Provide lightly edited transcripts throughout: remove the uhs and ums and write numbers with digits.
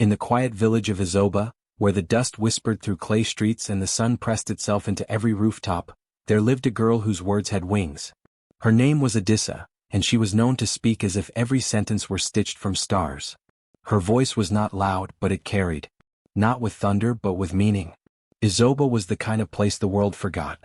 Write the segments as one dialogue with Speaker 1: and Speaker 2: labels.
Speaker 1: In the quiet village of Isoba, where the dust whispered through clay streets and the sun pressed itself into every rooftop, there lived a girl whose words had wings. Her name was Adissa, and she was known to speak as if every sentence were stitched from stars. Her voice was not loud, but it carried. Not with thunder, but with meaning. Isoba was the kind of place the world forgot.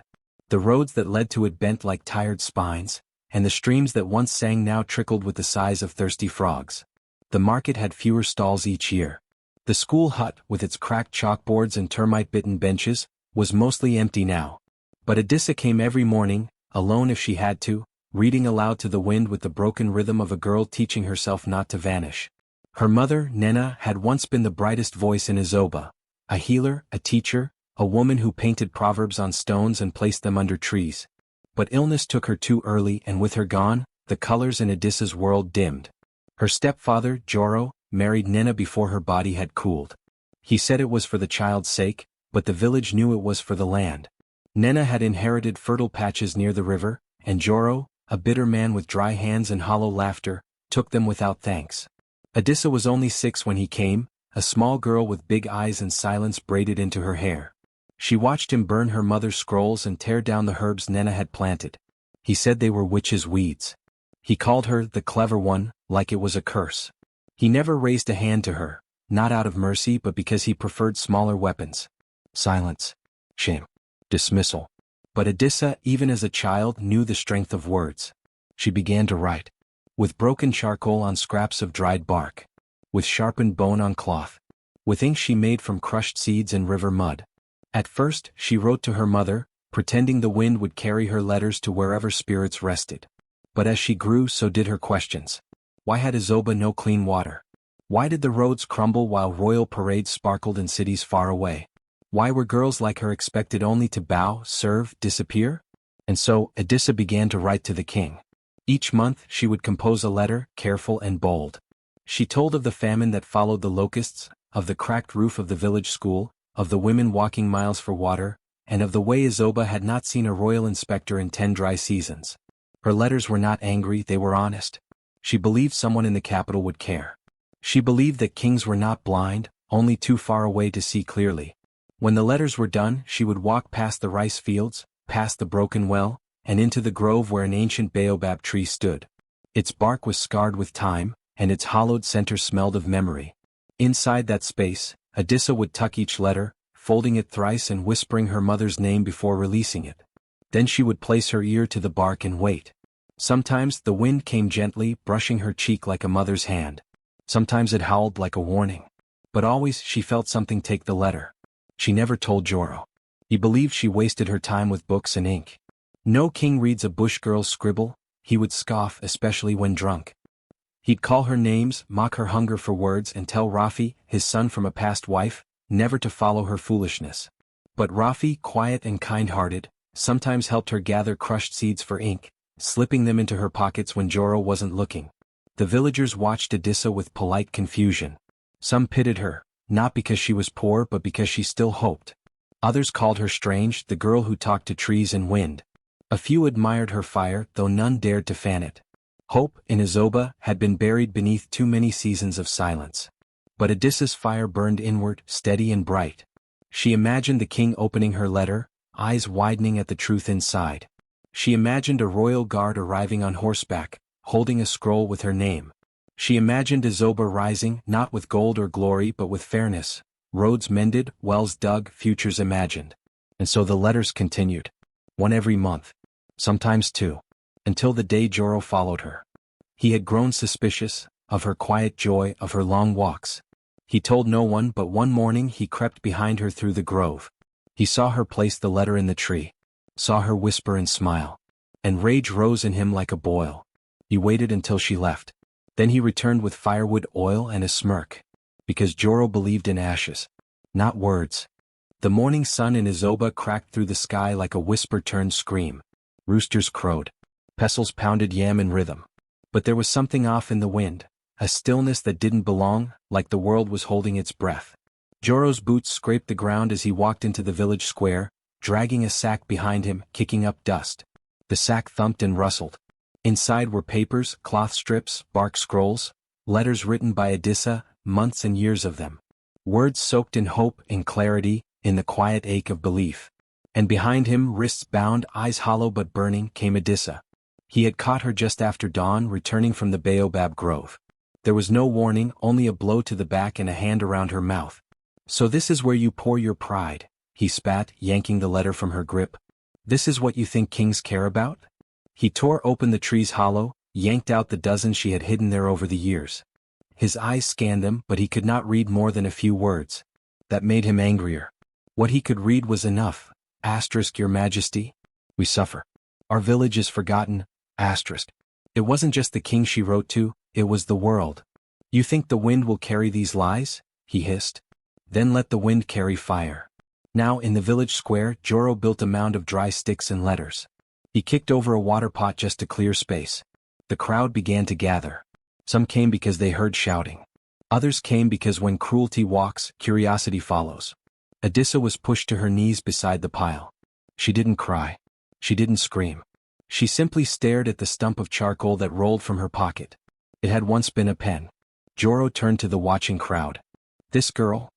Speaker 1: The roads that led to it bent like tired spines, and the streams that once sang now trickled with the sighs of thirsty frogs. The market had fewer stalls each year. The school hut, with its cracked chalkboards and termite-bitten benches, was mostly empty now. But Adissa came every morning, alone if she had to, reading aloud to the wind with the broken rhythm of a girl teaching herself not to vanish. Her mother, Nena, had once been the brightest voice in Isoba, a healer, a teacher, a woman who painted proverbs on stones and placed them under trees. But illness took her too early, and with her gone, the colors in Adissa's world dimmed. Her stepfather, Joro, married Nena before her body had cooled. He said it was for the child's sake, but the village knew it was for the land. Nena had inherited fertile patches near the river, and Joro, a bitter man with dry hands and hollow laughter, took them without thanks. Adissa was only 6 when he came, a small girl with big eyes and silence braided into her hair. She watched him burn her mother's scrolls and tear down the herbs Nena had planted. He said they were witches' weeds. He called her the clever one, like it was a curse. He never raised a hand to her, not out of mercy but because he preferred smaller weapons. Silence. Shame. Dismissal. But Adissa, even as a child, knew the strength of words. She began to write. With broken charcoal on scraps of dried bark. With sharpened bone on cloth. With ink she made from crushed seeds and river mud. At first, she wrote to her mother, pretending the wind would carry her letters to wherever spirits rested. But as she grew, so did her questions. Why had Isoba no clean water? Why did the roads crumble while royal parades sparkled in cities far away? Why were girls like her expected only to bow, serve, disappear? And so, Adissa began to write to the king. Each month, she would compose a letter, careful and bold. She told of the famine that followed the locusts, of the cracked roof of the village school, of the women walking miles for water, and of the way Isoba had not seen a royal inspector in 10 dry seasons. Her letters were not angry, they were honest. She believed someone in the capital would care. She believed that kings were not blind, only too far away to see clearly. When the letters were done, she would walk past the rice fields, past the broken well, and into the grove where an ancient baobab tree stood. Its bark was scarred with time, and its hollowed center smelled of memory. Inside that space, Adissa would tuck each letter, folding it thrice and whispering her mother's name before releasing it. Then she would place her ear to the bark and wait. Sometimes the wind came gently, brushing her cheek like a mother's hand. Sometimes it howled like a warning. But always she felt something take the letter. She never told Joro. He believed she wasted her time with books and ink. No king reads a bush girl's scribble, he would scoff, especially when drunk. He'd call her names, mock her hunger for words, and tell Rafi, his son from a past wife, never to follow her foolishness. But Rafi, quiet and kind-hearted, sometimes helped her gather crushed seeds for ink, slipping them into her pockets when Joro wasn't looking. The villagers watched Adissa with polite confusion. Some pitied her, not because she was poor but because she still hoped. Others called her strange, the girl who talked to trees and wind. A few admired her fire, though none dared to fan it. Hope, in Isoba, had been buried beneath too many seasons of silence. But Adissa's fire burned inward, steady and bright. She imagined the king opening her letter, eyes widening at the truth inside. She imagined a royal guard arriving on horseback, holding a scroll with her name. She imagined Isoba rising, not with gold or glory but with fairness, roads mended, wells dug, futures imagined. And so the letters continued. One every month. Sometimes 2. Until the day Joro followed her. He had grown suspicious, of her quiet joy, of her long walks. He told no one, but one morning he crept behind her through the grove. He saw her place the letter in the tree. Saw her whisper and smile. And rage rose in him like a boil. He waited until she left. Then he returned with firewood, oil and a smirk. Because Joro believed in ashes. Not words. The morning sun in Isoba cracked through the sky like a whisper-turned scream. Roosters crowed. Pestles pounded yam in rhythm. But there was something off in the wind, a stillness that didn't belong, like the world was holding its breath. Joro's boots scraped the ground as he walked into the village square, dragging a sack behind him, kicking up dust. The sack thumped and rustled. Inside were papers, cloth strips, bark scrolls, letters written by Adissa, months and years of them. Words soaked in hope, in clarity, in the quiet ache of belief. And behind him, wrists bound, eyes hollow but burning, came Adissa. He had caught her just after dawn, returning from the baobab grove. There was no warning, only a blow to the back and a hand around her mouth. "So this is where you pour your pride," he spat, yanking the letter from her grip. "This is what you think kings care about?" He tore open the tree's hollow, yanked out the dozen she had hidden there over the years. His eyes scanned them, but he could not read more than a few words. That made him angrier. What he could read was enough. Asterisk, Your Majesty. We suffer. Our village is forgotten. Asterisk. It wasn't just the king she wrote to, it was the world. "You think the wind will carry these lies?" he hissed. "Then let the wind carry fire." Now in the village square, Joro built a mound of dry sticks and letters. He kicked over a water pot just to clear space. The crowd began to gather. Some came because they heard shouting. Others came because when cruelty walks, curiosity follows. Adissa was pushed to her knees beside the pile. She didn't cry. She didn't scream. She simply stared at the stump of charcoal that rolled from her pocket. It had once been a pen. Joro turned to the watching crowd. This girl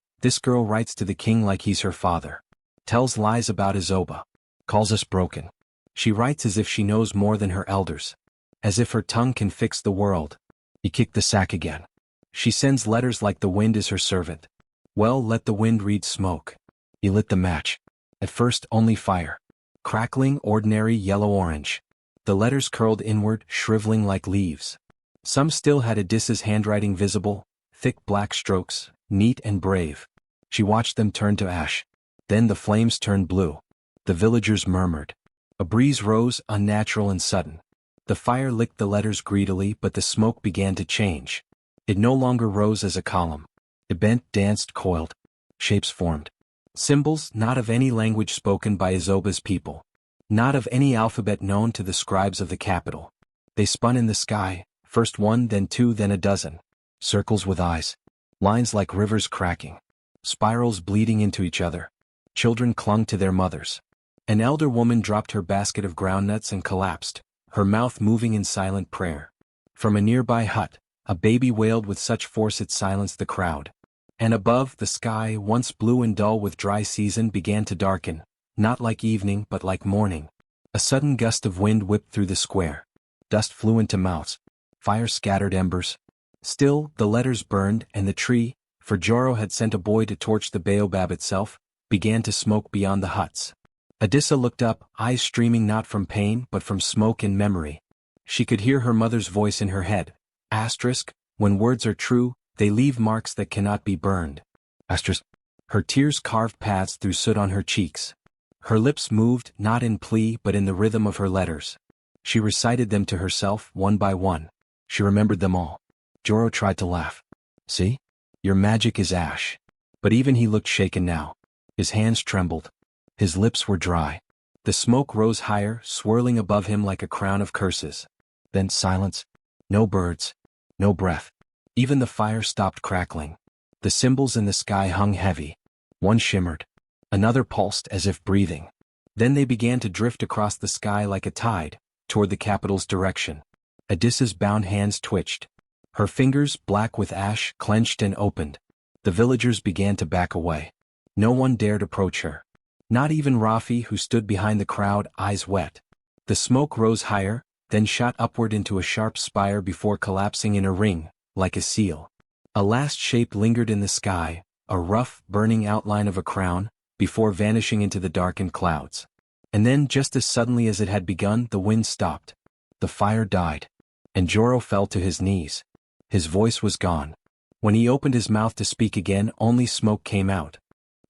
Speaker 1: writes to the king like he's her father. Tells lies about Isoba. Calls us broken. She writes as if she knows more than her elders. As if her tongue can fix the world." He kicked the sack again. "She sends letters like the wind is her servant. Well, let the wind read smoke." He lit the match. At first only fire. Crackling, ordinary yellow-orange. The letters curled inward, shriveling like leaves. Some still had Adissa's handwriting visible, thick black strokes, neat and brave. She watched them turn to ash. Then the flames turned blue. The villagers murmured. A breeze rose, unnatural and sudden. The fire licked the letters greedily, but the smoke began to change. It no longer rose as a column. It bent, danced, coiled. Shapes formed. Symbols, not of any language spoken by Isoba's people. Not of any alphabet known to the scribes of the capital. They spun in the sky, first one, then two, then a dozen. Circles with eyes. Lines like rivers cracking. Spirals bleeding into each other. Children clung to their mothers. An elder woman dropped her basket of groundnuts and collapsed, her mouth moving in silent prayer. From a nearby hut, a baby wailed with such force it silenced the crowd. And above, the sky, once blue and dull with dry season, began to darken, not like evening but like morning. A sudden gust of wind whipped through the square. Dust flew into mouths. Fire scattered embers. Still, the letters burned, and the tree, for Joro had sent a boy to torch the baobab itself, began to smoke beyond the huts. Adissa looked up, eyes streaming not from pain but from smoke and memory. She could hear her mother's voice in her head. Asterisk, when words are true, they leave marks that cannot be burned. Asterisk. Her tears carved paths through soot on her cheeks. Her lips moved, not in plea but in the rhythm of her letters. She recited them to herself, one by one. She remembered them all. Joro tried to laugh. "See? Your magic is ash." But even he looked shaken now. His hands trembled. His lips were dry. The smoke rose higher, swirling above him like a crown of curses. Then silence. No birds. No breath. Even the fire stopped crackling. The symbols in the sky hung heavy. One shimmered. Another pulsed as if breathing. Then they began to drift across the sky like a tide, toward the capital's direction. Adissa's bound hands twitched. Her fingers, black with ash, clenched and opened. The villagers began to back away. No one dared approach her. Not even Rafi, who stood behind the crowd, eyes wet. The smoke rose higher, then shot upward into a sharp spire before collapsing in a ring, like a seal. A last shape lingered in the sky, a rough, burning outline of a crown, before vanishing into the darkened clouds. And then, just as suddenly as it had begun, the wind stopped. The fire died. And Joro fell to his knees. His voice was gone. When he opened his mouth to speak again, only smoke came out.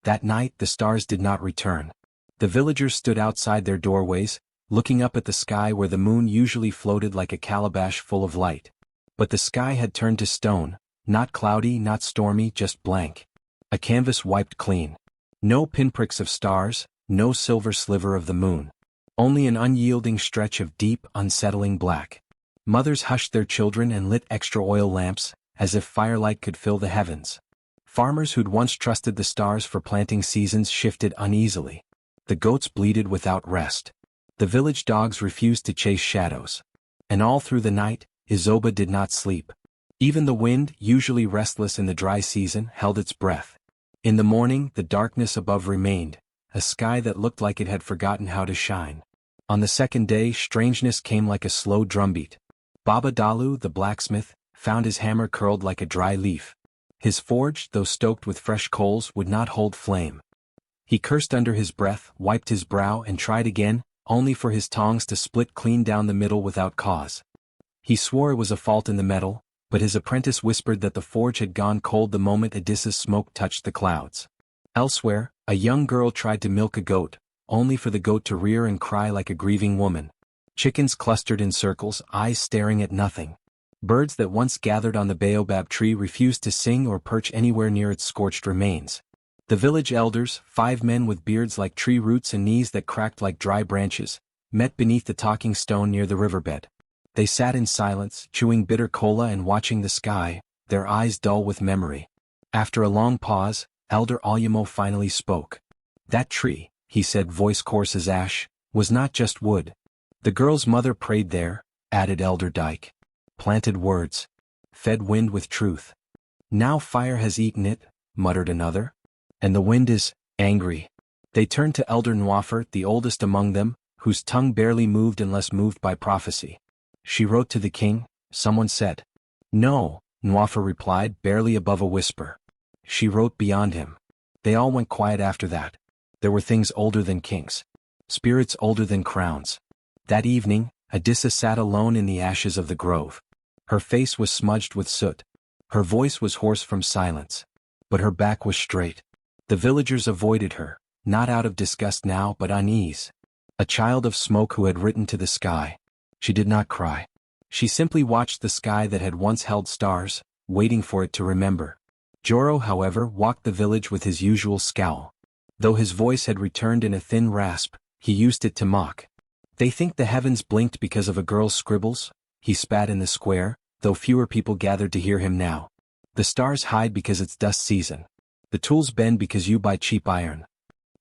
Speaker 1: That night the stars did not return. The villagers stood outside their doorways, looking up at the sky where the moon usually floated like a calabash full of light. But the sky had turned to stone, not cloudy, not stormy, just blank. A canvas wiped clean. No pinpricks of stars, no silver sliver of the moon. Only an unyielding stretch of deep, unsettling black. Mothers hushed their children and lit extra oil lamps, as if firelight could fill the heavens. Farmers who'd once trusted the stars for planting seasons shifted uneasily. The goats bleated without rest. The village dogs refused to chase shadows. And all through the night, Isoba did not sleep. Even the wind, usually restless in the dry season, held its breath. In the morning the darkness above remained, a sky that looked like it had forgotten how to shine. On the second day strangeness came like a slow drumbeat. Baba Dalu, the blacksmith, found his hammer curled like a dry leaf. His forge, though stoked with fresh coals, would not hold flame. He cursed under his breath, wiped his brow and tried again, only for his tongs to split clean down the middle without cause. He swore it was a fault in the metal, but his apprentice whispered that the forge had gone cold the moment Adissa's smoke touched the clouds. Elsewhere, a young girl tried to milk a goat, only for the goat to rear and cry like a grieving woman. Chickens clustered in circles, eyes staring at nothing. Birds that once gathered on the baobab tree refused to sing or perch anywhere near its scorched remains. The village elders, 5 men with beards like tree roots and knees that cracked like dry branches, met beneath the talking stone near the riverbed. They sat in silence, chewing bitter cola and watching the sky, their eyes dull with memory. After a long pause, Elder Alyamo finally spoke. "That tree," he said, voice coarse as ash, "was not just wood. The girl's mother prayed there," added Elder Dyke. "Planted words. Fed wind with truth. Now fire has eaten it," muttered another. "And the wind is angry." They turned to Elder Nwaffer, the oldest among them, whose tongue barely moved unless moved by prophecy. "She wrote to the king," someone said. "No," Nwaffer replied, barely above a whisper. "She wrote beyond him." They all went quiet after that. There were things older than kings. Spirits older than crowns. That evening, Adissa sat alone in the ashes of the grove. Her face was smudged with soot. Her voice was hoarse from silence. But her back was straight. The villagers avoided her, not out of disgust now but unease. A child of smoke who had written to the sky. She did not cry. She simply watched the sky that had once held stars, waiting for it to remember. Joro, however, walked the village with his usual scowl. Though his voice had returned in a thin rasp, he used it to mock. "They think the heavens blinked because of a girl's scribbles?" He spat in the square, though fewer people gathered to hear him now. "The stars hide because it's dust season. The tools bend because you buy cheap iron."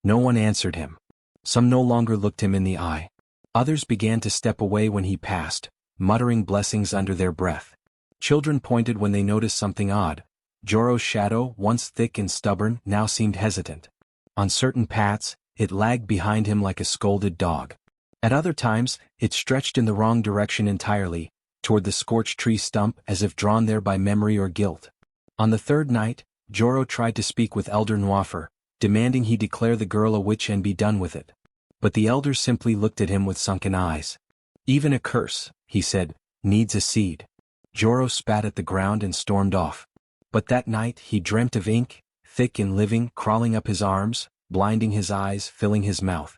Speaker 1: No one answered him. Some no longer looked him in the eye. Others began to step away when he passed, muttering blessings under their breath. Children pointed when they noticed something odd. Joro's shadow, once thick and stubborn, now seemed hesitant. On certain paths, it lagged behind him like a scolded dog. At other times, it stretched in the wrong direction entirely, toward the scorched tree stump as if drawn there by memory or guilt. On the third night, Joro tried to speak with Elder Nwaffer, demanding he declare the girl a witch and be done with it. But the elder simply looked at him with sunken eyes. "Even a curse," he said, "needs a seed." Joro spat at the ground and stormed off. But that night he dreamt of ink, thick and living, crawling up his arms, blinding his eyes, filling his mouth.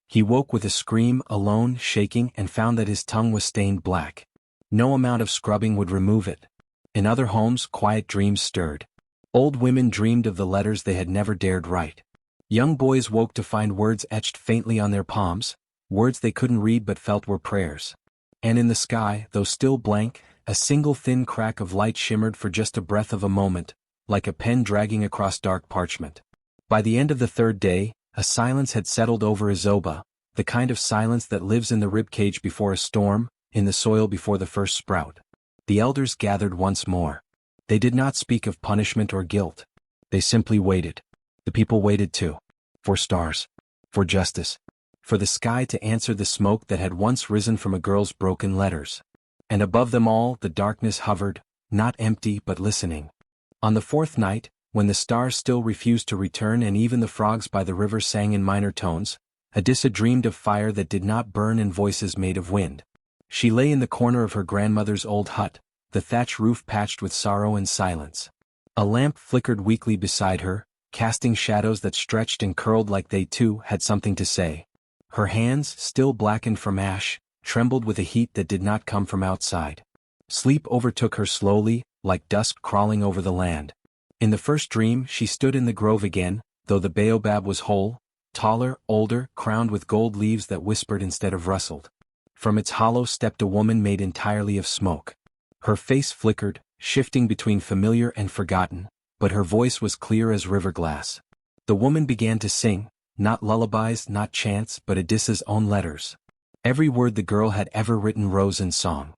Speaker 1: He woke with a scream, alone, shaking, and found that his tongue was stained black. No amount of scrubbing would remove it. In other homes, quiet dreams stirred. Old women dreamed of the letters they had never dared write. Young boys woke to find words etched faintly on their palms, words they couldn't read but felt were prayers. And in the sky, though still blank, a single thin crack of light shimmered for just a breath of a moment, like a pen dragging across dark parchment. By the end of the third day, a silence had settled over Isoba, the kind of silence that lives in the ribcage before a storm, in the soil before the first sprout. The elders gathered once more. They did not speak of punishment or guilt. They simply waited. The people waited too. For stars. For justice. For the sky to answer the smoke that had once risen from a girl's broken letters. And above them all, the darkness hovered, not empty but listening. On the fourth night, when the stars still refused to return and even the frogs by the river sang in minor tones, Adissa dreamed of fire that did not burn and voices made of wind. She lay in the corner of her grandmother's old hut, the thatch roof patched with sorrow and silence. A lamp flickered weakly beside her, casting shadows that stretched and curled like they too had something to say. Her hands, still blackened from ash, trembled with a heat that did not come from outside. Sleep overtook her slowly, like dusk crawling over the land. In the first dream she stood in the grove again, though the baobab was whole, taller, older, crowned with gold leaves that whispered instead of rustled. From its hollow stepped a woman made entirely of smoke. Her face flickered, shifting between familiar and forgotten, but her voice was clear as river glass. The woman began to sing, not lullabies, not chants, but Adissa's own letters. Every word the girl had ever written rose in song.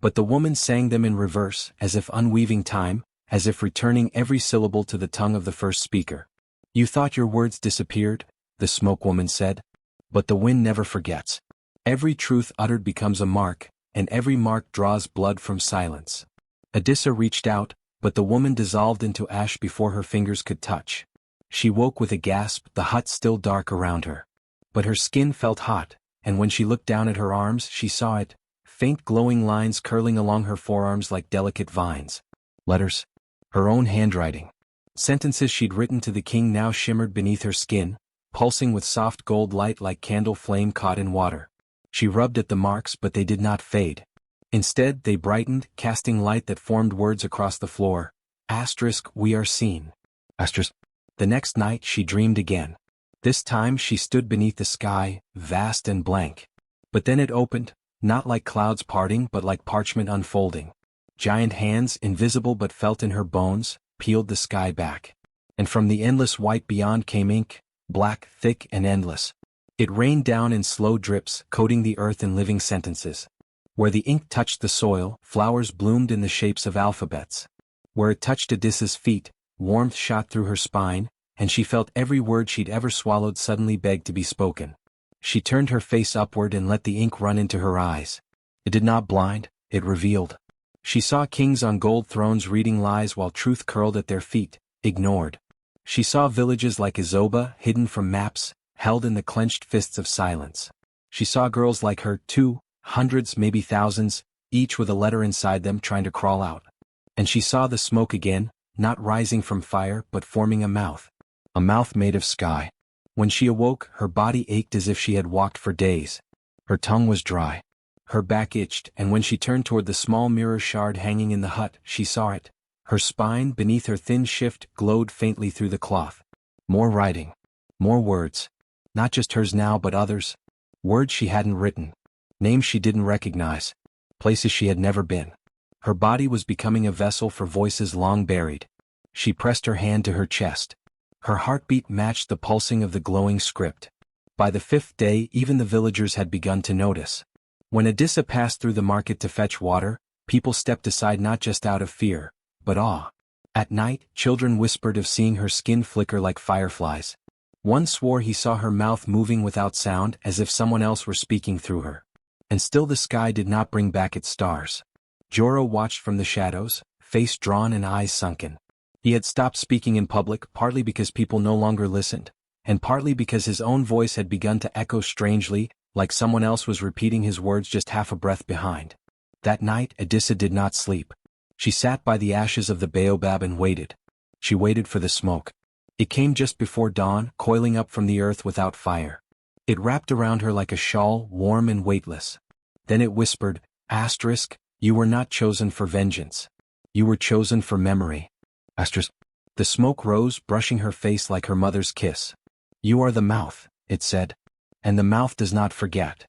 Speaker 1: But the woman sang them in reverse, as if unweaving time, as if returning every syllable to the tongue of the first speaker. "You thought your words disappeared," the smoke woman said. "But the wind never forgets. Every truth uttered becomes a mark, and every mark draws blood from silence." Adissa reached out, but the woman dissolved into ash before her fingers could touch. She woke with a gasp, the hut still dark around her. But her skin felt hot, and when she looked down at her arms she saw it, faint glowing lines curling along her forearms like delicate vines. Letters. Her own handwriting. Sentences she'd written to the king now shimmered beneath her skin, pulsing with soft gold light like candle flame caught in water. She rubbed at the marks but they did not fade. Instead they brightened, casting light that formed words across the floor. Asterisk, we are seen. Asterisk. The next night she dreamed again. This time she stood beneath the sky, vast and blank. But then it opened, not like clouds parting but like parchment unfolding. Giant hands, invisible but felt in her bones, peeled the sky back. And from the endless white beyond came ink, black, thick and endless. It rained down in slow drips, coating the earth in living sentences. Where the ink touched the soil, flowers bloomed in the shapes of alphabets. Where it touched Adissa's feet, warmth shot through her spine, and she felt every word she'd ever swallowed suddenly beg to be spoken. She turned her face upward and let the ink run into her eyes. It did not blind, it revealed. She saw kings on gold thrones reading lies while truth curled at their feet, ignored. She saw villages like Isoba, hidden from maps, held in the clenched fists of silence. She saw girls like her, too, hundreds, maybe thousands, each with a letter inside them trying to crawl out. And she saw the smoke again, not rising from fire but forming a mouth made of sky. When she awoke, her body ached as if she had walked for days. Her tongue was dry. Her back itched, and when she turned toward the small mirror shard hanging in the hut, she saw it. Her spine, beneath her thin shift, glowed faintly through the cloth. More writing. More words. Not just hers now but others. Words she hadn't written. Names she didn't recognize. Places she had never been. Her body was becoming a vessel for voices long buried. She pressed her hand to her chest. Her heartbeat matched the pulsing of the glowing script. By the 5th day, even the villagers had begun to notice. When Adissa passed through the market to fetch water, people stepped aside not just out of fear, but awe. At night, children whispered of seeing her skin flicker like fireflies. One swore he saw her mouth moving without sound as if someone else were speaking through her. And still the sky did not bring back its stars. Joro watched from the shadows, face drawn and eyes sunken. He had stopped speaking in public, partly because people no longer listened, and partly because his own voice had begun to echo strangely, like someone else was repeating his words just half a breath behind. That night, Adissa did not sleep. She sat by the ashes of the baobab and waited. She waited for the smoke. It came just before dawn, coiling up from the earth without fire. It wrapped around her like a shawl, warm and weightless. Then it whispered, Asterisk, you were not chosen for vengeance. You were chosen for memory. Asterisk. The smoke rose, brushing her face like her mother's kiss. You are the mouth, it said. And the mouth does not forget.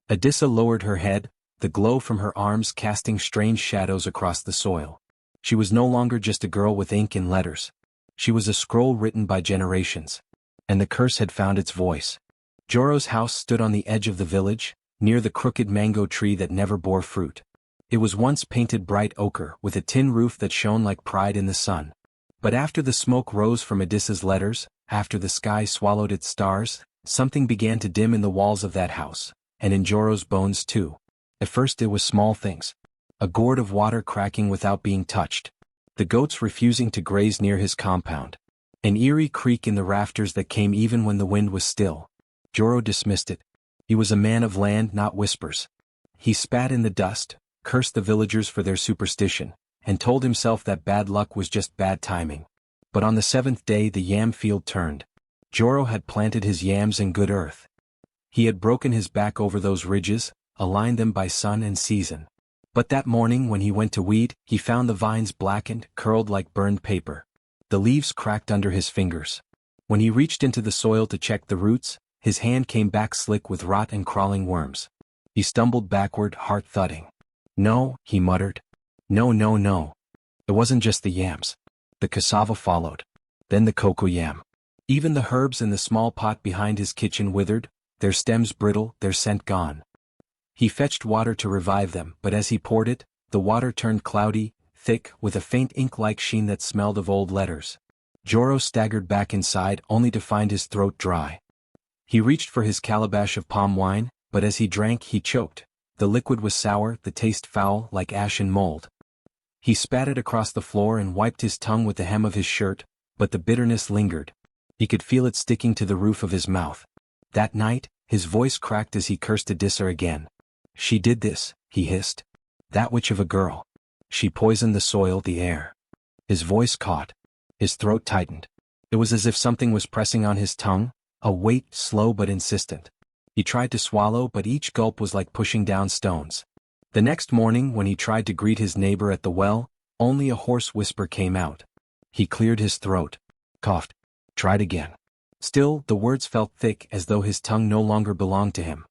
Speaker 1: Adissa lowered her head, the glow from her arms casting strange shadows across the soil. She was no longer just a girl with ink and letters. She was a scroll written by generations. And the curse had found its voice. Joro's house stood on the edge of the village, near the crooked mango tree that never bore fruit. It was once painted bright ochre with a tin roof that shone like pride in the sun. But after the smoke rose from Adissa's letters, after the sky swallowed its stars, something began to dim in the walls of that house, and in Joro's bones too. At first it was small things. A gourd of water cracking without being touched. The goats refusing to graze near his compound. An eerie creak in the rafters that came even when the wind was still. Joro dismissed it. He was a man of land, not whispers. He spat in the dust, cursed the villagers for their superstition, and told himself that bad luck was just bad timing. But on the 7th day the yam field turned. Joro had planted his yams in good earth. He had broken his back over those ridges, aligned them by sun and season. But that morning when he went to weed, he found the vines blackened, curled like burned paper. The leaves cracked under his fingers. When he reached into the soil to check the roots, his hand came back slick with rot and crawling worms. He stumbled backward, heart thudding. No, he muttered. No, no, no. It wasn't just the yams. The cassava followed. Then the cocoyam. Even the herbs in the small pot behind his kitchen withered, their stems brittle, their scent gone. He fetched water to revive them, but as he poured it, the water turned cloudy, thick, with a faint ink-like sheen that smelled of old letters. Joro staggered back inside only to find his throat dry. He reached for his calabash of palm wine, but as he drank he choked. The liquid was sour, the taste foul, like ash and mold. He spat it across the floor and wiped his tongue with the hem of his shirt, but the bitterness lingered. He could feel it sticking to the roof of his mouth. That night, his voice cracked as he cursed Adissa again. She did this, he hissed. That witch of a girl. She poisoned the soil, the air. His voice caught. His throat tightened. It was as if something was pressing on his tongue, a weight, slow but insistent. He tried to swallow, but each gulp was like pushing down stones. The next morning, when he tried to greet his neighbor at the well, only a hoarse whisper came out. He cleared his throat. Coughed. Tried again. Still, the words felt thick as though his tongue no longer belonged to him.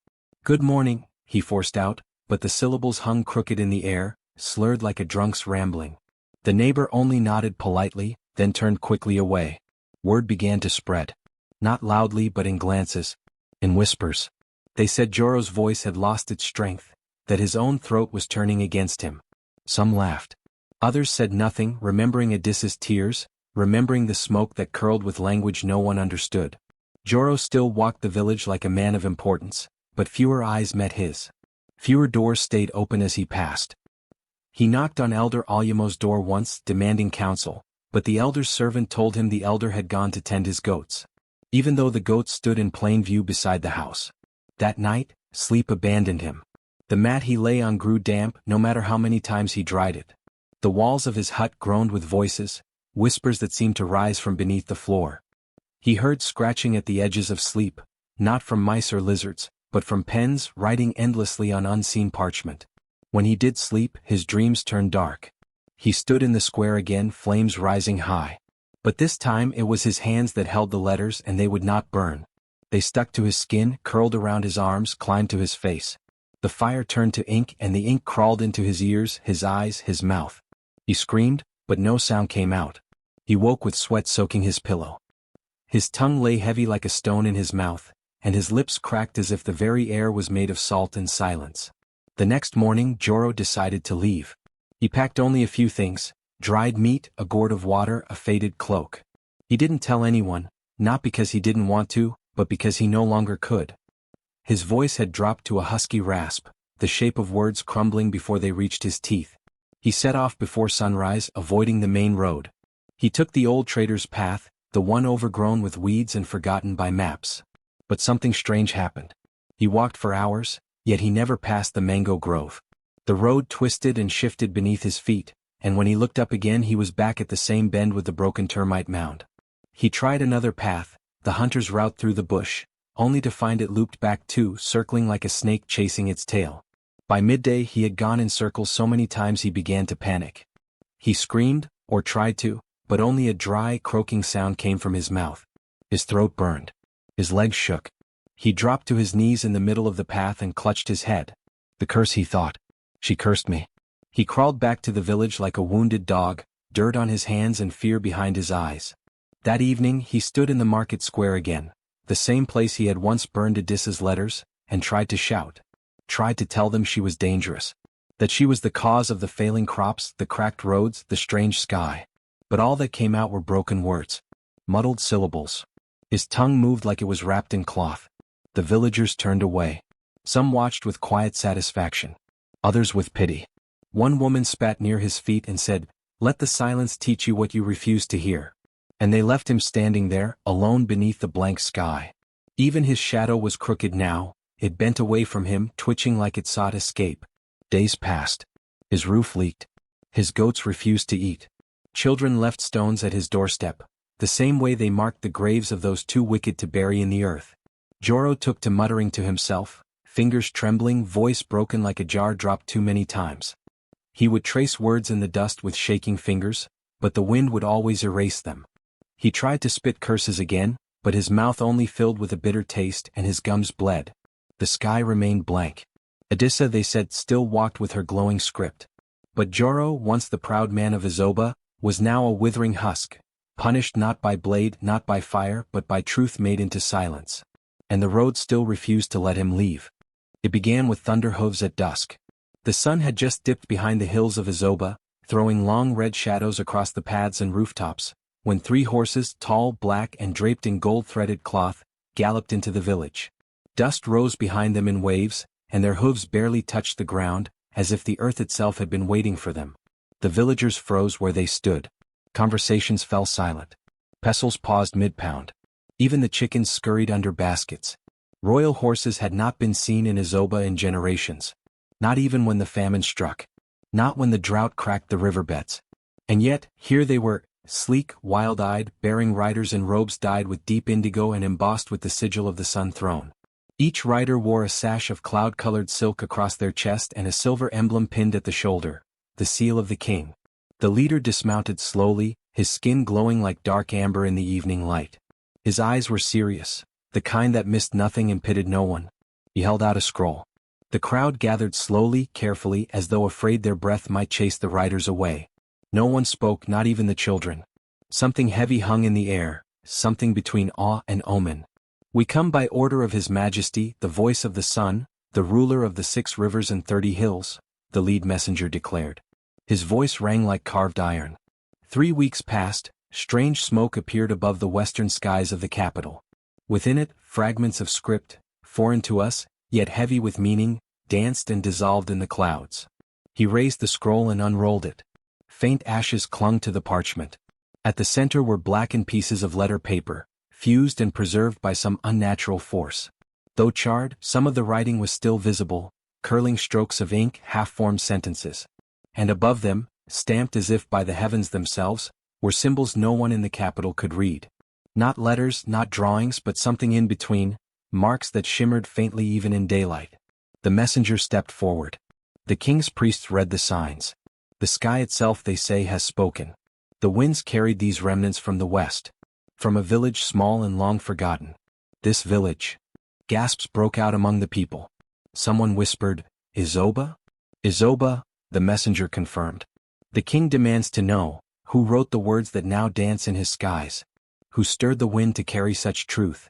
Speaker 1: Good morning, he forced out, but the syllables hung crooked in the air, slurred like a drunk's rambling. The neighbor only nodded politely, then turned quickly away. Word began to spread. Not loudly but in glances. In whispers. They said Joro's voice had lost its strength, that his own throat was turning against him. Some laughed. Others said nothing, remembering Adissa's tears, remembering the smoke that curled with language no one understood. Joro still walked the village like a man of importance, but fewer eyes met his. Fewer doors stayed open as he passed. He knocked on Elder Alyamo's door once, demanding counsel, but the elder's servant told him the elder had gone to tend his goats. Even though the goats stood in plain view beside the house. That night, sleep abandoned him. The mat he lay on grew damp, no matter how many times he dried it. The walls of his hut groaned with voices, whispers that seemed to rise from beneath the floor. He heard scratching at the edges of sleep, not from mice or lizards, but from pens writing endlessly on unseen parchment. When he did sleep, his dreams turned dark. He stood in the square again, flames rising high. But this time it was his hands that held the letters, and they would not burn. They stuck to his skin, curled around his arms, climbed to his face. The fire turned to ink, and the ink crawled into his ears, his eyes, his mouth. He screamed, but no sound came out. He woke with sweat soaking his pillow. His tongue lay heavy like a stone in his mouth, and his lips cracked as if the very air was made of salt and silence. The next morning Joro decided to leave. He packed only a few things: dried meat, a gourd of water, a faded cloak. He didn't tell anyone, not because he didn't want to, but because he no longer could. His voice had dropped to a husky rasp, the shape of words crumbling before they reached his teeth. He set off before sunrise, avoiding the main road. He took the old trader's path, the one overgrown with weeds and forgotten by maps. But something strange happened. He walked for hours, yet he never passed the mango grove. The road twisted and shifted beneath his feet, and when he looked up again he was back at the same bend with the broken termite mound. He tried another path, the hunter's route through the bush, only to find it looped back too, circling like a snake chasing its tail. By midday he had gone in circles so many times he began to panic. He screamed, or tried to, but only a dry, croaking sound came from his mouth. His throat burned. His legs shook. He dropped to his knees in the middle of the path and clutched his head. The curse, he thought. She cursed me. He crawled back to the village like a wounded dog, dirt on his hands and fear behind his eyes. That evening he stood in the market square again, the same place he had once burned Adissa's letters, and tried to shout. Tried to tell them she was dangerous. That she was the cause of the failing crops, the cracked roads, the strange sky. But all that came out were broken words. Muddled syllables. His tongue moved like it was wrapped in cloth. The villagers turned away. Some watched with quiet satisfaction. Others with pity. One woman spat near his feet and said, "Let the silence teach you what you refuse to hear." And they left him standing there, alone beneath the blank sky. Even his shadow was crooked now, it bent away from him, twitching like it sought escape. Days passed. His roof leaked. His goats refused to eat. Children left stones at his doorstep, the same way they marked the graves of those too wicked to bury in the earth. Joro took to muttering to himself, fingers trembling, voice broken like a jar dropped too many times. He would trace words in the dust with shaking fingers, but the wind would always erase them. He tried to spit curses again, but his mouth only filled with a bitter taste and his gums bled. The sky remained blank. Adissa, they said, still walked with her glowing script. But Joro, once the proud man of Isoba, was now a withering husk, punished not by blade, not by fire, but by truth made into silence. And the road still refused to let him leave. It began with thunder hooves at dusk. The sun had just dipped behind the hills of Isoba, throwing long red shadows across the paths and rooftops, when 3 horses, tall, black and draped in gold-threaded cloth, galloped into the village. Dust rose behind them in waves, and their hooves barely touched the ground, as if the earth itself had been waiting for them. The villagers froze where they stood. Conversations fell silent. Pestles paused mid-pound. Even the chickens scurried under baskets. Royal horses had not been seen in Isoba in generations. Not even when the famine struck. Not when the drought cracked the riverbeds. And yet, here they were, sleek, wild-eyed, bearing riders in robes dyed with deep indigo and embossed with the sigil of the sun throne. Each rider wore a sash of cloud-colored silk across their chest and a silver emblem pinned at the shoulder, the seal of the king. The leader dismounted slowly, his skin glowing like dark amber in the evening light. His eyes were serious, the kind that missed nothing and pitied no one. He held out a scroll. The crowd gathered slowly, carefully, as though afraid their breath might chase the riders away. No one spoke, not even the children. Something heavy hung in the air, something between awe and omen. "We come by order of His Majesty, the voice of the sun, the ruler of the 6 rivers and 30 hills," the lead messenger declared. His voice rang like carved iron. 3 weeks passed, strange smoke appeared above the western skies of the capital. Within it, fragments of script, foreign to us, yet heavy with meaning, danced and dissolved in the clouds. He raised the scroll and unrolled it. Faint ashes clung to the parchment. At the center were blackened pieces of letter paper, fused and preserved by some unnatural force. Though charred, some of the writing was still visible, curling strokes of ink, half-formed sentences. And above them, stamped as if by the heavens themselves, were symbols no one in the capital could read. Not letters, not drawings, but something in between, marks that shimmered faintly even in daylight. The messenger stepped forward. The king's priests read the signs. The sky itself, they say, has spoken. The winds carried these remnants from the west. From a village small and long forgotten. This village. Gasps broke out among the people. Someone whispered, "Isoba?" "Isoba," the messenger confirmed. "The king demands to know, who wrote the words that now dance in his skies? Who stirred the wind to carry such truth?"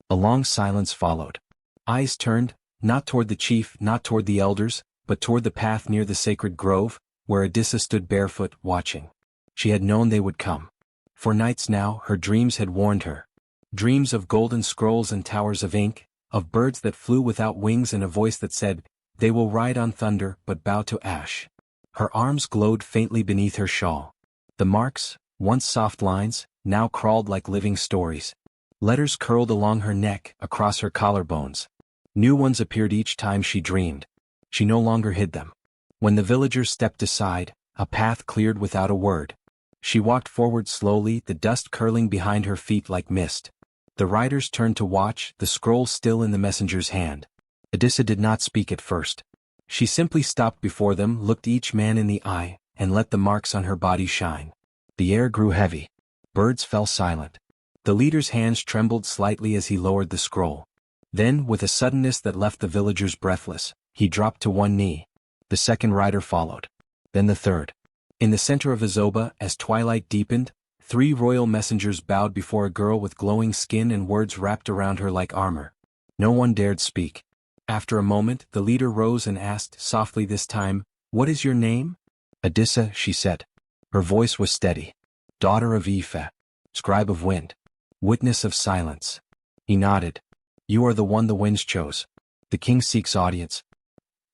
Speaker 1: A long silence followed. Eyes turned, not toward the chief, not toward the elders, but toward the path near the sacred grove, where Adissa stood barefoot, watching. She had known they would come. For nights now, her dreams had warned her. Dreams of golden scrolls and towers of ink, of birds that flew without wings and a voice that said, "They will ride on thunder, but bow to ash." Her arms glowed faintly beneath her shawl. The marks, once soft lines, now crawled like living stories. Letters curled along her neck, across her collarbones. New ones appeared each time she dreamed. She no longer hid them. When the villagers stepped aside, a path cleared without a word. She walked forward slowly, the dust curling behind her feet like mist. The riders turned to watch, the scroll still in the messenger's hand. Adissa did not speak at first. She simply stopped before them, looked each man in the eye, and let the marks on her body shine. The air grew heavy. Birds fell silent. The leader's hands trembled slightly as he lowered the scroll. Then, with a suddenness that left the villagers breathless, he dropped to one knee. The second rider followed. Then the third. In the center of Isoba, as twilight deepened, 3 royal messengers bowed before a girl with glowing skin and words wrapped around her like armor. No one dared speak. After a moment, the leader rose and asked, softly this time, "What is your name?" "Adissa," she said. Her voice was steady. "Daughter of Ife, scribe of wind, witness of silence." He nodded. "You are the one the winds chose. The king seeks audience.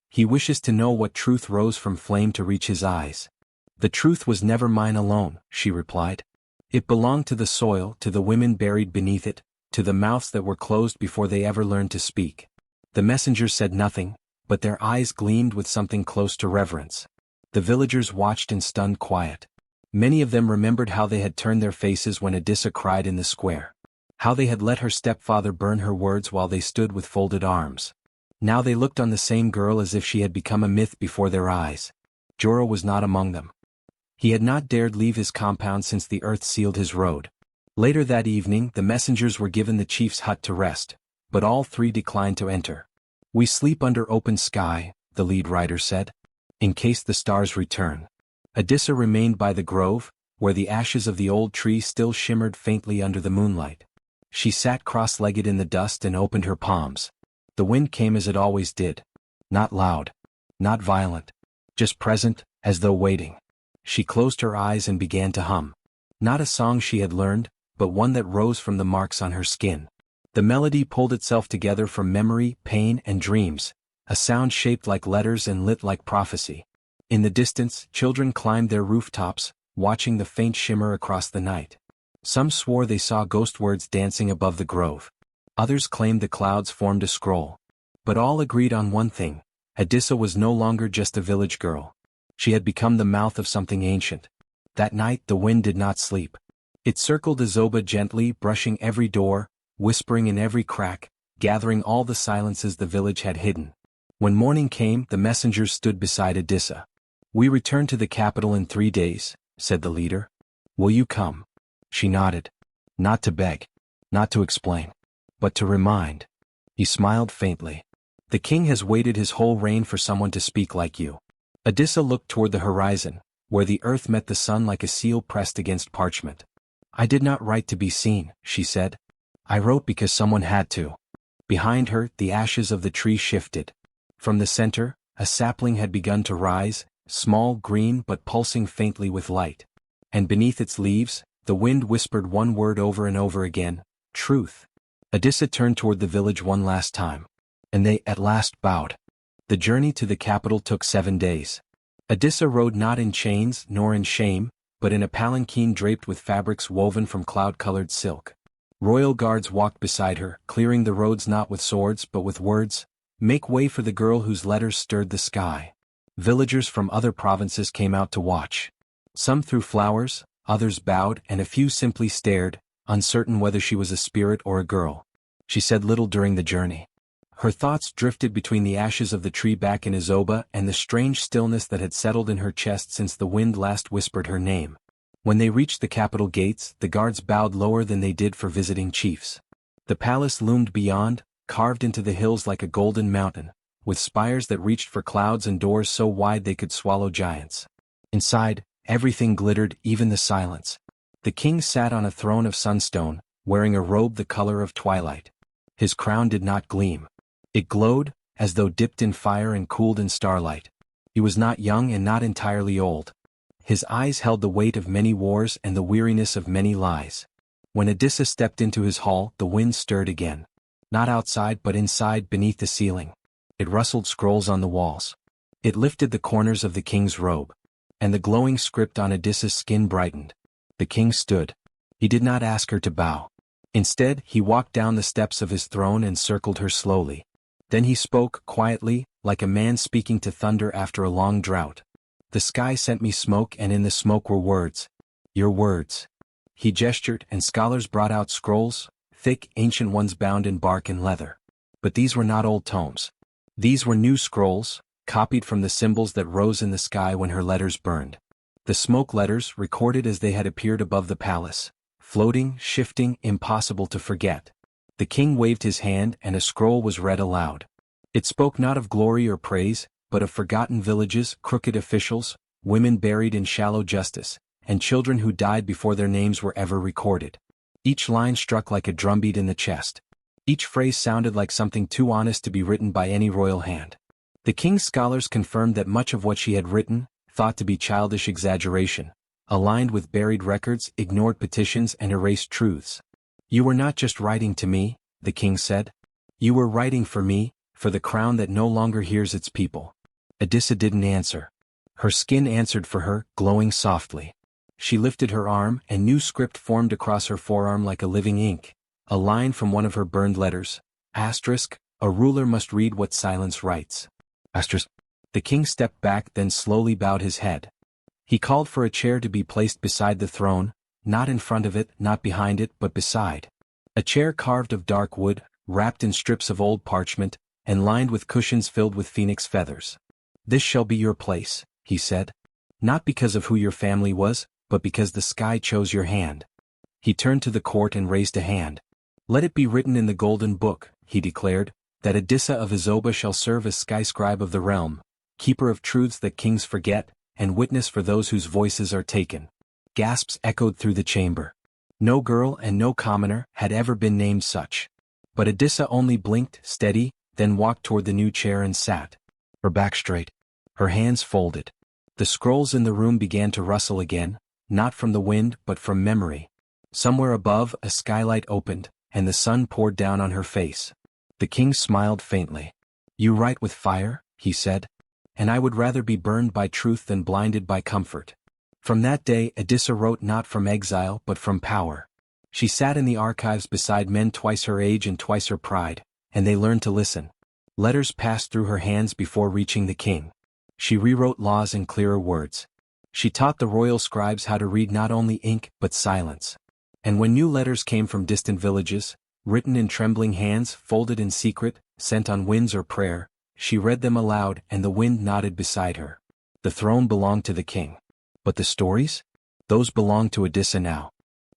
Speaker 1: He wishes to know what truth rose from flame to reach his eyes." "The truth was never mine alone," she replied. "It belonged to the soil, to the women buried beneath it, to the mouths that were closed before they ever learned to speak." The messengers said nothing, but their eyes gleamed with something close to reverence. The villagers watched in stunned quiet. Many of them remembered how they had turned their faces when Adissa cried in the square. How they had let her stepfather burn her words while they stood with folded arms. Now they looked on the same girl as if she had become a myth before their eyes. Jorah was not among them. He had not dared leave his compound since the earth sealed his road. Later that evening, the messengers were given the chief's hut to rest, but all 3 declined to enter. "We sleep under open sky," the lead rider said, "in case the stars return." Adissa remained by the grove, where the ashes of the old tree still shimmered faintly under the moonlight. She sat cross-legged in the dust and opened her palms. The wind came as it always did. Not loud. Not violent. Just present, as though waiting. She closed her eyes and began to hum. Not a song she had learned, but one that rose from the marks on her skin. The melody pulled itself together from memory, pain, and dreams, a sound shaped like letters and lit like prophecy. In the distance, children climbed their rooftops, watching the faint shimmer across the night. Some swore they saw ghost words dancing above the grove. Others claimed the clouds formed a scroll. But all agreed on one thing: Adissa was no longer just a village girl. She had become the mouth of something ancient. That night the wind did not sleep. It circled Isoba gently, brushing every door, whispering in every crack, gathering all the silences the village had hidden. When morning came, the messengers stood beside Adissa. "We return to the capital in 3 days," said the leader. "Will you come?" She nodded. "Not to beg, not to explain, but to remind." He smiled faintly. "The king has waited his whole reign for someone to speak like you." Adissa looked toward the horizon, where the earth met the sun like a seal pressed against parchment. "I did not write to be seen," she said. "I wrote because someone had to." Behind her, the ashes of the tree shifted. From the center, a sapling had begun to rise, small, green but pulsing faintly with light. And beneath its leaves, the wind whispered one word over and over again: truth. Adissa turned toward the village one last time. And they at last bowed. The journey to the capital took 7 days. Adissa rode not in chains nor in shame, but in a palanquin draped with fabrics woven from cloud-colored silk. Royal guards walked beside her, clearing the roads not with swords but with words: "Make way for the girl whose letters stirred the sky." Villagers from other provinces came out to watch. Some threw flowers, others bowed, and a few simply stared, uncertain whether she was a spirit or a girl. She said little during the journey. Her thoughts drifted between the ashes of the tree back in Isoba and the strange stillness that had settled in her chest since the wind last whispered her name. When they reached the capital gates, the guards bowed lower than they did for visiting chiefs. The palace loomed beyond, carved into the hills like a golden mountain, with spires that reached for clouds and doors so wide they could swallow giants. Inside, everything glittered, even the silence. The king sat on a throne of sunstone, wearing a robe the color of twilight. His crown did not gleam. It glowed, as though dipped in fire and cooled in starlight. He was not young and not entirely old. His eyes held the weight of many wars and the weariness of many lies. When Adissa stepped into his hall, the wind stirred again. Not outside but inside, beneath the ceiling. It rustled scrolls on the walls. It lifted the corners of the king's robe. And the glowing script on Adissa's skin brightened. The king stood. He did not ask her to bow. Instead, he walked down the steps of his throne and circled her slowly. Then he spoke, quietly, like a man speaking to thunder after a long drought. "The sky sent me smoke, and in the smoke were words. Your words." He gestured, and scholars brought out scrolls, thick, ancient ones bound in bark and leather. But these were not old tomes. These were new scrolls, copied from the symbols that rose in the sky when her letters burned. The smoke letters, recorded as they had appeared above the palace. Floating, shifting, impossible to forget. The king waved his hand, and a scroll was read aloud. It spoke not of glory or praise, but of forgotten villages, crooked officials, women buried in shallow justice, and children who died before their names were ever recorded. Each line struck like a drumbeat in the chest. Each phrase sounded like something too honest to be written by any royal hand. The king's scholars confirmed that much of what she had written, thought to be childish exaggeration, aligned with buried records, ignored petitions, and erased truths. "You were not just writing to me," the king said. "You were writing for me, for the crown that no longer hears its people." Adissa didn't answer. Her skin answered for her, glowing softly. She lifted her arm, and new script formed across her forearm like a living ink. A line from one of her burned letters. Asterisk, "A ruler must read what silence writes." Asterisk. The king stepped back, then slowly bowed his head. He called for a chair to be placed beside the throne, not in front of it, not behind it, but beside. A chair carved of dark wood, wrapped in strips of old parchment, and lined with cushions filled with phoenix feathers. "This shall be your place," he said. "Not because of who your family was, but because the sky chose your hand." He turned to the court and raised a hand. "Let it be written in the golden book," he declared, "that Adissa of Isoba shall serve as sky scribe of the realm, keeper of truths that kings forget, and witness for those whose voices are taken." Gasps echoed through the chamber. No girl and no commoner had ever been named such. But Adissa only blinked, steady, then walked toward the new chair and sat. Her back straight. Her hands folded. The scrolls in the room began to rustle again, not from the wind but from memory. Somewhere above, a skylight opened, and the sun poured down on her face. The king smiled faintly. "You write with fire," he said. "And I would rather be burned by truth than blinded by comfort." From that day Adissa wrote not from exile but from power. She sat in the archives beside men twice her age and twice her pride, and they learned to listen. Letters passed through her hands before reaching the king. She rewrote laws in clearer words. She taught the royal scribes how to read not only ink but silence. And when new letters came from distant villages, written in trembling hands, folded in secret, sent on winds or prayer, she read them aloud and the wind nodded beside her. The throne belonged to the king. But the stories? Those belonged to Adissa now.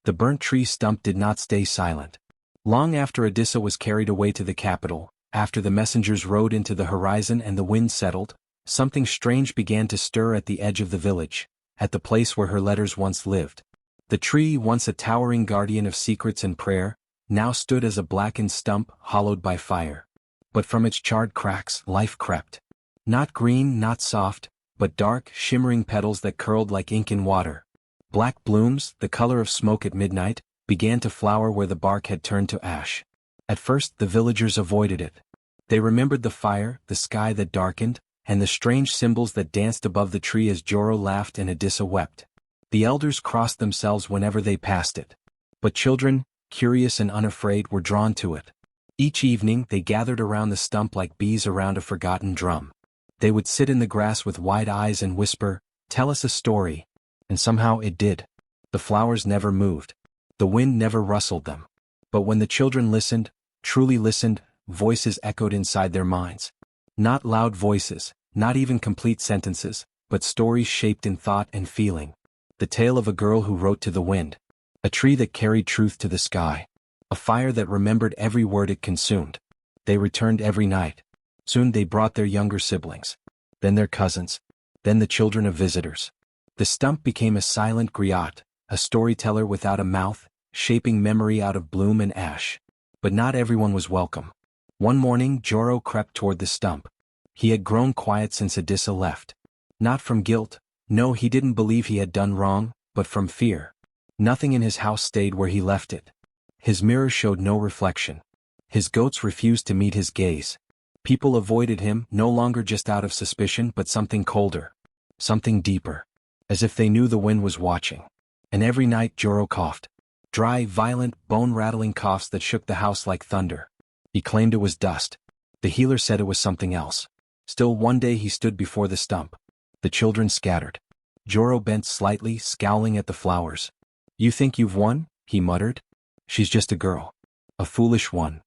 Speaker 1: The burnt tree stump did not stay silent. Long after Adissa was carried away to the capital, after the messengers rode into the horizon and the wind settled, something strange began to stir at the edge of the village, at the place where her letters once lived. The tree, once a towering guardian of secrets and prayer, now stood as a blackened stump hollowed by fire. But from its charred cracks life crept. Not green, not soft, but dark, shimmering petals that curled like ink in water. Black blooms, the color of smoke at midnight, began to flower where the bark had turned to ash. At first the villagers avoided it. They remembered the fire, the sky that darkened, and the strange symbols that danced above the tree as Joro laughed and Adissa wept. The elders crossed themselves whenever they passed it. But children, curious and unafraid, were drawn to it. Each evening they gathered around the stump like bees around a forgotten drum. They would sit in the grass with wide eyes and whisper, "Tell us a story." And somehow it did. The flowers never moved. The wind never rustled them. But when the children listened, truly listened, voices echoed inside their minds. Not loud voices, not even complete sentences, but stories shaped in thought and feeling. The tale of a girl who wrote to the wind. A tree that carried truth to the sky. A fire that remembered every word it consumed. They returned every night. Soon they brought their younger siblings. Then their cousins. Then the children of visitors. The stump became a silent griot, a storyteller without a mouth, shaping memory out of bloom and ash. But not everyone was welcome. One morning Joro crept toward the stump. He had grown quiet since Adissa left. Not from guilt, no, he didn't believe he had done wrong, but from fear. Nothing in his house stayed where he left it. His mirror showed no reflection. His goats refused to meet his gaze. People avoided him, no longer just out of suspicion but something colder. Something deeper. As if they knew the wind was watching. And every night Joro coughed. Dry, violent, bone-rattling coughs that shook the house like thunder. He claimed it was dust. The healer said it was something else. Still one day he stood before the stump. The children scattered. Joro bent slightly, scowling at the flowers. "You think you've won?" he muttered. "She's just a girl. A foolish one."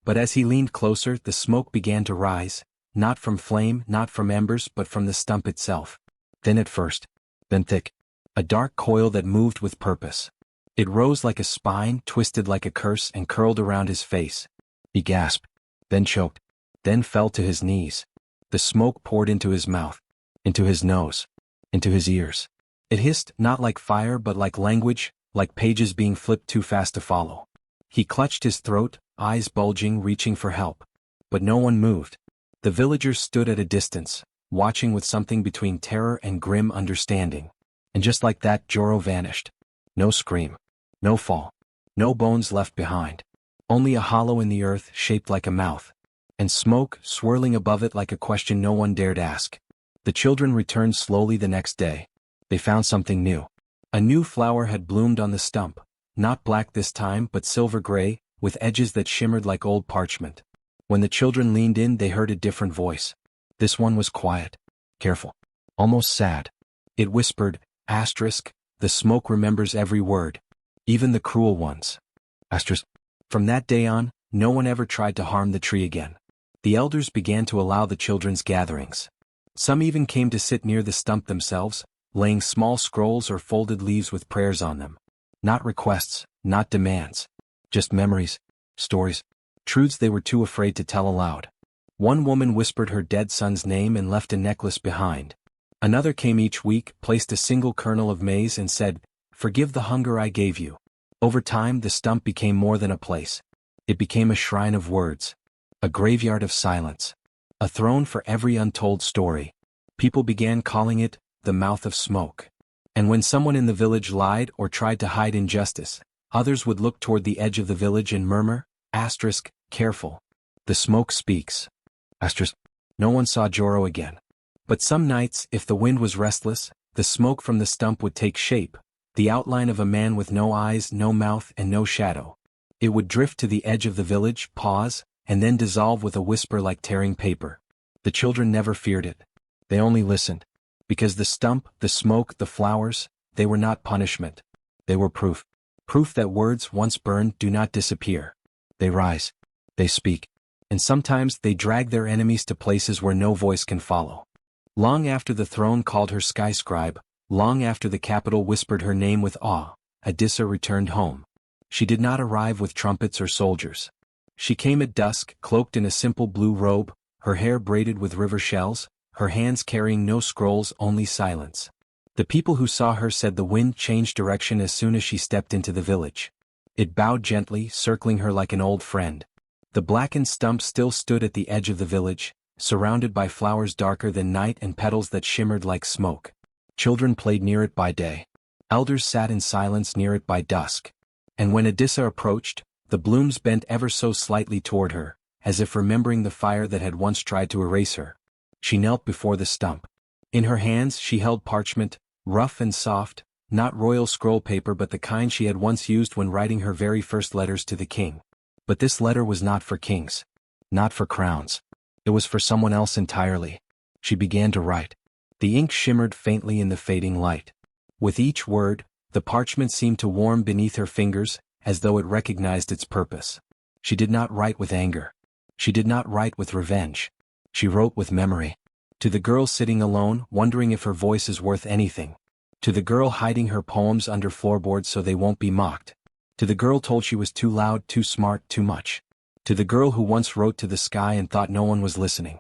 Speaker 1: But as he leaned closer, the smoke began to rise, not from flame, not from embers, but from the stump itself. Thin at first, then thick. A dark coil that moved with purpose. It rose like a spine, twisted like a curse, and curled around his face. He gasped, then choked, then fell to his knees. The smoke poured into his mouth, into his nose, into his ears. It hissed, not like fire but like language, like pages being flipped too fast to follow. He clutched his throat, eyes bulging, reaching for help. But no one moved. The villagers stood at a distance, watching with something between terror and grim understanding. And just like that Joro vanished. No scream. No fall. No bones left behind. Only a hollow in the earth shaped like a mouth. And smoke swirling above it like a question no one dared ask. The children returned slowly the next day. They found something new. A new flower had bloomed on the stump, not black this time but silver-gray, with edges that shimmered like old parchment. When the children leaned in they heard a different voice. This one was quiet, careful, almost sad. It whispered, "Asterisk, the smoke remembers every word, even the cruel ones." Asterisk. From that day on, no one ever tried to harm the tree again. The elders began to allow the children's gatherings. Some even came to sit near the stump themselves, laying small scrolls or folded leaves with prayers on them. Not requests, not demands. Just memories, stories, truths they were too afraid to tell aloud. One woman whispered her dead son's name and left a necklace behind. Another came each week, placed a single kernel of maize and said, "Forgive the hunger I gave you." Over time the stump became more than a place. It became a shrine of words. A graveyard of silence. A throne for every untold story. People began calling it the mouth of smoke. And when someone in the village lied or tried to hide injustice, others would look toward the edge of the village and murmur, Asterisk, careful. The smoke speaks. Asterisk. No one saw Joro again. But some nights, if the wind was restless, the smoke from the stump would take shape, the outline of a man with no eyes, no mouth, and no shadow. It would drift to the edge of the village, pause, and then dissolve with a whisper like tearing paper. The children never feared it. They only listened. Because the stump, the smoke, the flowers, they were not punishment. They were proof. Proof that words once burned do not disappear. They rise. They speak. And sometimes they drag their enemies to places where no voice can follow. Long after the throne called her sky scribe, long after the capital whispered her name with awe, Adissa returned home. She did not arrive with trumpets or soldiers. She came at dusk, cloaked in a simple blue robe, her hair braided with river shells, her hands carrying no scrolls, only silence. The people who saw her said the wind changed direction as soon as she stepped into the village. It bowed gently, circling her like an old friend. The blackened stump still stood at the edge of the village, surrounded by flowers darker than night and petals that shimmered like smoke. Children played near it by day. Elders sat in silence near it by dusk. And when Adissa approached, the blooms bent ever so slightly toward her, as if remembering the fire that had once tried to erase her. She knelt before the stump. In her hands she held parchment, rough and soft, not royal scroll paper but the kind she had once used when writing her very first letters to the king. But this letter was not for kings. Not for crowns. It was for someone else entirely. She began to write. The ink shimmered faintly in the fading light. With each word, the parchment seemed to warm beneath her fingers, as though it recognized its purpose. She did not write with anger. She did not write with revenge. She wrote with memory. To the girl sitting alone, wondering if her voice is worth anything. To the girl hiding her poems under floorboards so they won't be mocked. To the girl told she was too loud, too smart, too much. To the girl who once wrote to the sky and thought no one was listening.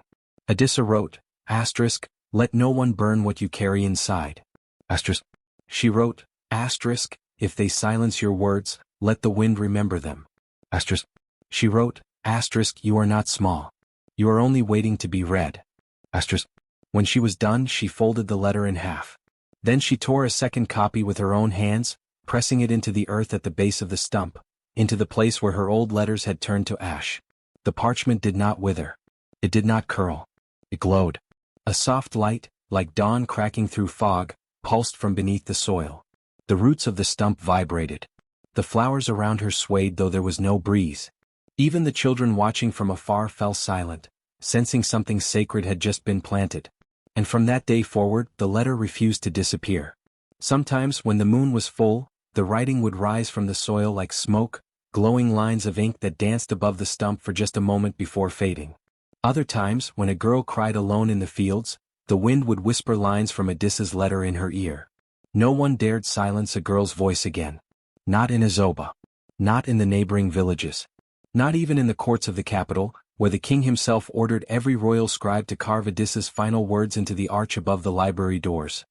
Speaker 1: Adissa wrote, Asterisk, let no one burn what you carry inside. Asterisk. She wrote, Asterisk, if they silence your words, let the wind remember them. Asterisk. She wrote, Asterisk, you are not small. You are only waiting to be read. Asterisk. When she was done, she folded the letter in half. Then she tore a second copy with her own hands, pressing it into the earth at the base of the stump, into the place where her old letters had turned to ash. The parchment did not wither. It did not curl. It glowed. A soft light, like dawn cracking through fog, pulsed from beneath the soil. The roots of the stump vibrated. The flowers around her swayed though there was no breeze. Even the children watching from afar fell silent, sensing something sacred had just been planted. And from that day forward, the letter refused to disappear. Sometimes, when the moon was full, the writing would rise from the soil like smoke, glowing lines of ink that danced above the stump for just a moment before fading. Other times, when a girl cried alone in the fields, the wind would whisper lines from Adissa's letter in her ear. No one dared silence a girl's voice again. Not in Isoba. Not in the neighboring villages. Not even in the courts of the capital, where the king himself ordered every royal scribe to carve Adissa's final words into the arch above the library doors.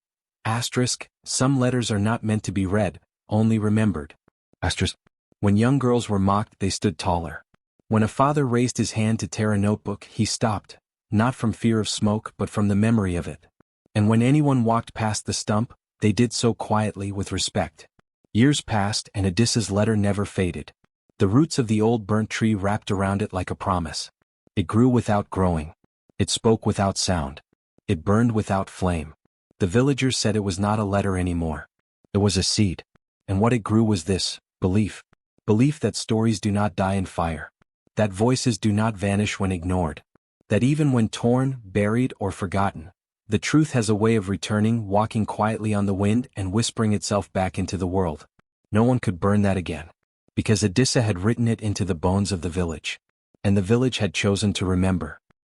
Speaker 1: Asterisk, some letters are not meant to be read, only remembered. Asterisk. When young girls were mocked, they stood taller. When a father raised his hand to tear a notebook, he stopped, not from fear of smoke but from the memory of it. And when anyone walked past the stump, they did so quietly with respect. Years passed and Adissa's letter never faded. The roots of the old burnt tree wrapped around it like a promise. It grew without growing. It spoke without sound. It burned without flame. The villagers said it was not a letter anymore. It was a seed. And what it grew was this, belief. Belief that stories do not die in fire. That voices do not vanish when ignored. That even when torn, buried, or forgotten, the truth has a way of returning, walking quietly on the wind and whispering itself back into the world. No one could burn that again. Because Adissa had written it into the bones of the village. And the village had chosen to remember.